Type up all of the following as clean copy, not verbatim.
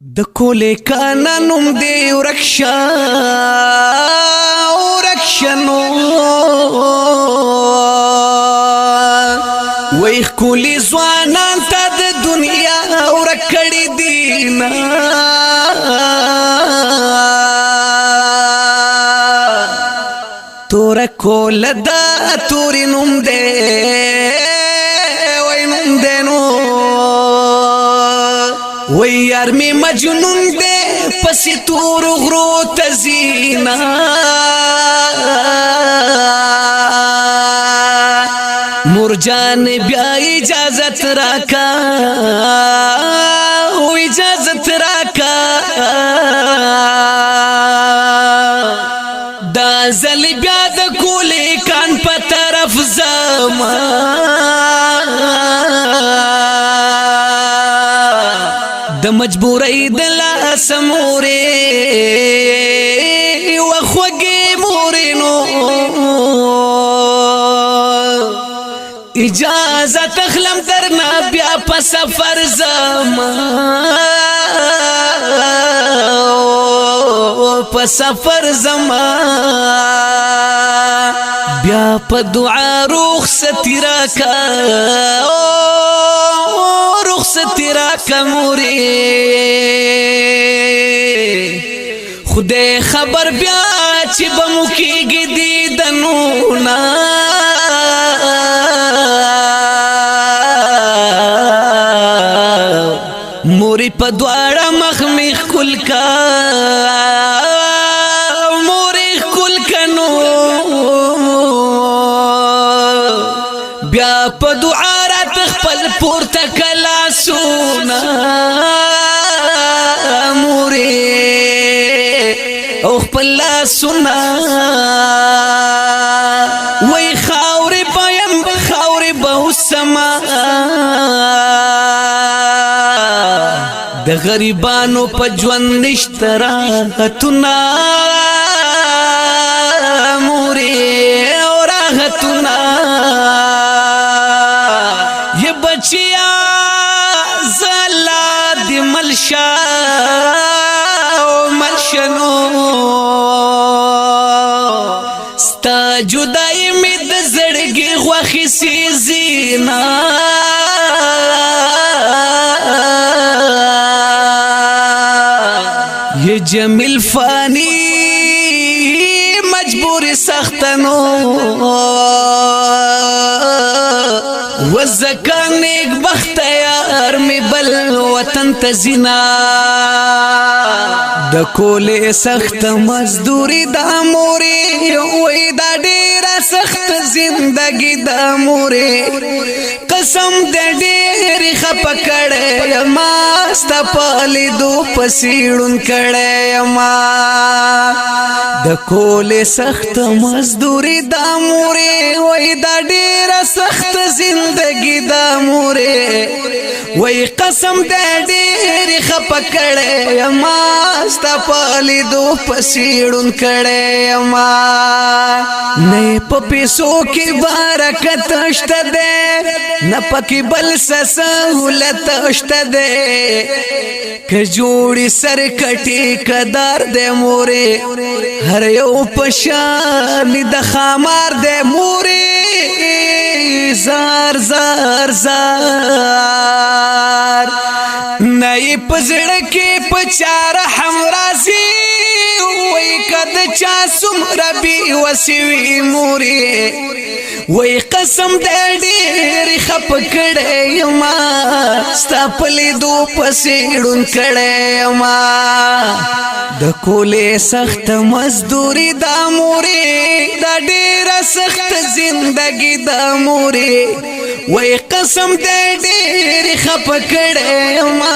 دکویلی کانا نم دی ورکشنو ویخ کولی زوانان تا د دنیا ورکڑی دینا تورا کول دا توری نم دی وی نم دی نو وی یار می مجنون دے پسی تور غرو تزینا مرجان بیا اجازت راکا اجازت راکا دا زل بیا د کولی کان پا طرف زمان د مجبوری دلاس موری وخوگی موری نو اجازت اخلم درنا بیا پا سفر زمان پا سفر زمان بیا پا دعا رخصتی راکا رخصتی راکا موری خدای خبر بیا چی بمکیگی دیدنونا موری پا دوارا مخمیخ کل کا موری کل کنو بیا پا دوارا تخپل پورتا کلا سونا موری او خپل لا سونا وی خاوری بایم خاوری باو سما د غریبانو په ژوند نشته راحتونه مورې او راحتونه یې بچیا زلا د ملشا او ملشنو ستا جدای مې د زړګي غوښې سیزینا یہ جمیل فانی مجبور سختنو وزکان ایک بخت یار می بل وطن تزینا دکویلی سخت مزدوری دا موری وی دا دیر سخت زندگی دا موری قسم دے دیر خپا کڑے یما ستا پالی دو پسیڑن کڑے یما دکویلی سخت مزدوری دا موری وی دا دیر سخت زندگی دا موری وی قسم دے دیر خپا کڑے یما ستا پالی دو پسیڑن کڑے یما نئی پا پیسو کی بارکت اشت دے نا پاکی بل سہولت اشت دے کہ جوڑی سر کٹی کدار دے موری ہر یو پشانی د خامار دے موری زار زار زار نئی پزڑکی پچار حمرازی وی کد چا سمربی وسیوی موری وی قسم دے دیر خپ کڑے یما ستا پلی دو پسیڑن کڑے یما دکویلی سخت مزدوری دا موری دا دیر سخت زندگی دا موری وی قسم دے دیر خپ کڑے یما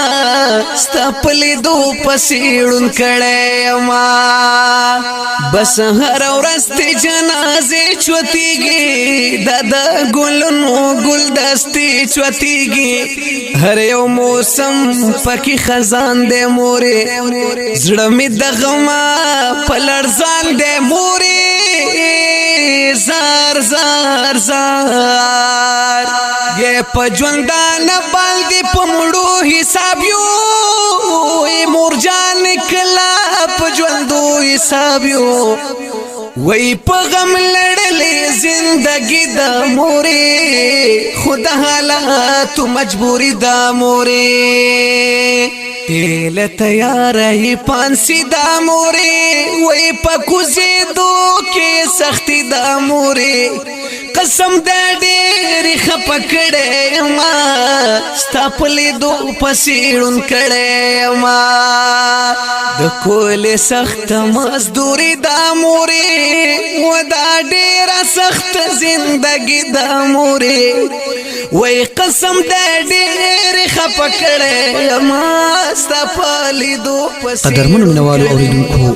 ستا پلی دو پسیڑن کڑے یما بس ہر ورستی جنازے چوتیگی دادا گلنو گل دستی چوتیگی ہر یو موسم پکی خزان دے موری زڑمی دغما پلرزان دے موری زار زار زار یہ پجوندان بالدی پمڑو حساب یو جان کلا په ژوندو حساب یو وای په غم لړلې زندګي د مورې خود حالات مجبوری د مورې تیل تیارې پانسی د مورې وای په کوزې دو کې سختي د مورې قسم د ډېر خپکړې ما ستاپلې دو پسیړون کړې ما د کول سخت مزدوري د مورې و دا ډېر سخت زندګي د مورې وای قسم د ډېر خپکړې ما ستاپلې دو پسیړون قدرمنو مینوالو اوریدونکو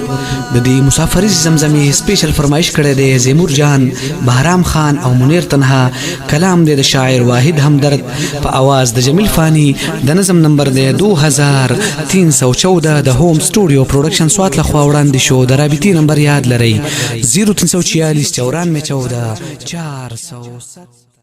د دې مسافر زمزمې سپیشل فرمایش کړی دی زیمور جان بهرام خان او منیر تنها کلام دی د شاعر واحد همدرد په आवाज د جمیل فانی د نظم نمبر دی 2314 د هوم سټوډیو پروډکشن سوات لخوا وړاندې شو د رابطې نمبر یاد لرئ 0346 94 407